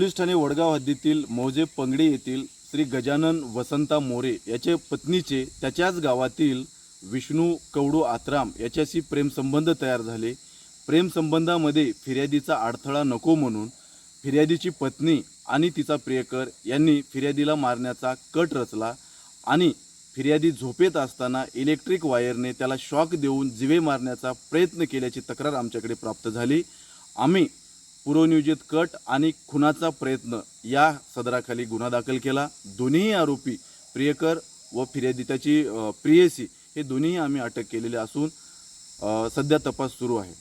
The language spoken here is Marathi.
पोलीस ठाणे वडगाव हद्दीतील मौजे पंगडी येथील श्री गजानन वसंता मोरे याचे पत्नीचे त्याच्याच गावातील विष्णू कवडू आत्राम याच्याशी प्रेमसंबंध तयार झाले। प्रेमसंबंधामध्ये फिर्यादीचा अडथळा नको म्हणून फिर्यादीची पत्नी आणि तिचा प्रियकर यांनी फिर्यादीला मारण्याचा कट रचला आणि फिर्यादी झोपेत असताना इलेक्ट्रिक वायरने त्याला शॉक देऊन जीवे मारण्याचा प्रयत्न केल्याची तक्रार आमच्याकडे प्राप्त झाली। आम्ही पूर्वनियोजित कट आणि खुनाचा प्रयत्न या सदराखाली गुन्हा दाखल केला। दोन्ही आरोपी प्रियकर व फिर्यादी त्याची प्रियसी हे दोन्ही आम्ही अटक केलेले असून सध्या तपास सुरू आहे।